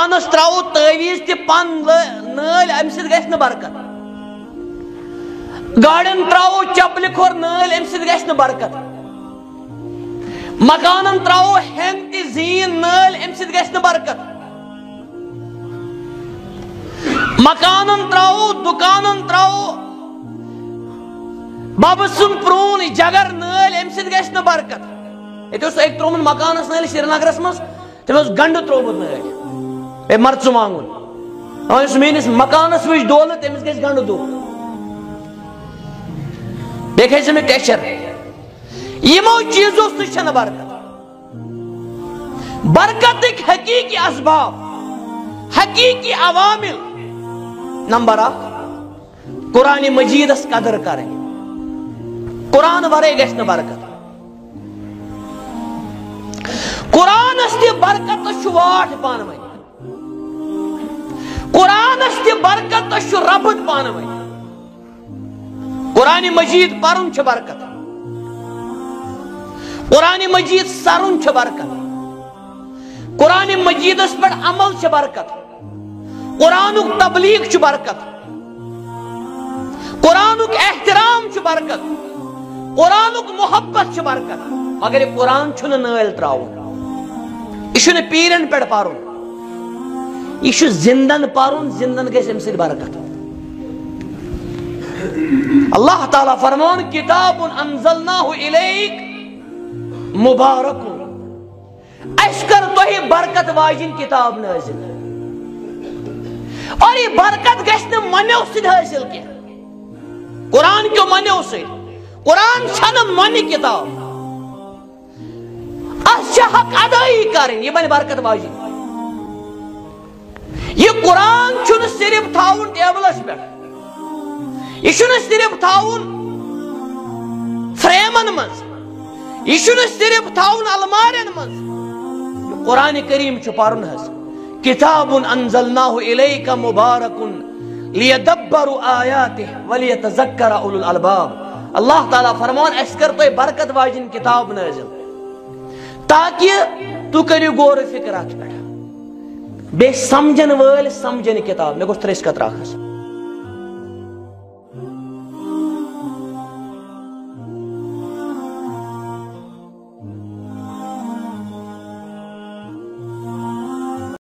انس تراو تعویز تہ پن نال ام سۭتۍ گژھِ نہٕ برکت گاڑین تراو چپلہِ کھور نال ام سۭتۍ گژھِ نہٕ برکت مکانن تراو ہینگ تہ زیٖن نال ام سۭتۍ گژھِ نہٕ برکت مکانن تراو دکانن تراو بابا سن پرون جگر نال ام سۭتۍ گژھِ نہٕ برکت یہ اک ترومت مکانس نال سری نگرس مز تم گنڈ ترومت نال مرژوانگن اس میس مکانس وچ دولت تمس گژھِ گنڈ دو بیٚیہِ کھسہِ مےٚ ٹیچر یمو چیزو سۭتۍ چھنہٕ برکت برکتٕکۍ حقیقی اسباب حقیقی عوامل نمبر 1 قرآن مجیدس قدر کریں قرآن ورے گژھِ نہٕ برکت قرآنس تہِ برکتس چھُ واٹھ پانہٕ ؤنۍ قرآنس تہِ برکتس چھُ ربط پانہٕ ؤنۍ قرآن مجید پرُن چھُ برکت قرآن مجید سرُن چھُ برکت قرآن مجیدس پٮ۪ٹھ عمل چھُ برکت قرآنُک تبلیغ چھُ برکت قرآنُک احترام چھُ برکت قرآنُک محبت چھُ برکت مگر یہ قرآن چھُنہٕ نٲلۍ تراوُن یہ چھُنہٕ پیرن پٮ۪ٹھ پرُن یہ چھُ زندن پرُن زندن گژھِ امہِ سۭتۍ برکت اللہ تعالیٰ فرمان کتاب انزلناہ الیک مبارک اَسہِ کٔر تۄہہِ برکت واجِنۍ کتاب نٲزِل اور یہ برکت گژھِ نہٕ منیو سۭتۍ حٲصِل کینٛہہ قرآن کیو منیو سۭتۍ قرآن چھنہٕ منہِ کتاب اتھ چھِ حق ادٲیی کرٕنۍ یہِ بنہِ برکت واجِنۍ یہ قرآن چھُنہٕ صرف تھاوُن ٹیبلس پٮ۪ٹھ یہ چھُنہٕ صرف تھاوُن فریمن منٛز یہ چھُنہٕ صرف تھاوُن المارین منٛز یہ قرآن کریم چھُ پرُن حظ کتاب انزلناہ الیک مبارک لیدبروا آیاتہ ولیتذکر اولو الالباب اللہ تعالیٰ فرمان اَسہِ کٔر تۄہہِ برکت واجِنۍ کتاب نٲزِل تاکہ تُہۍ کٔرِو غور و فکر اتھ پٮ۪ٹھ بیٚیہِ سمجھن وٲلۍ سمجھن کتاب مےٚ گوٚژھ ترٛیش قطرٕ اکھ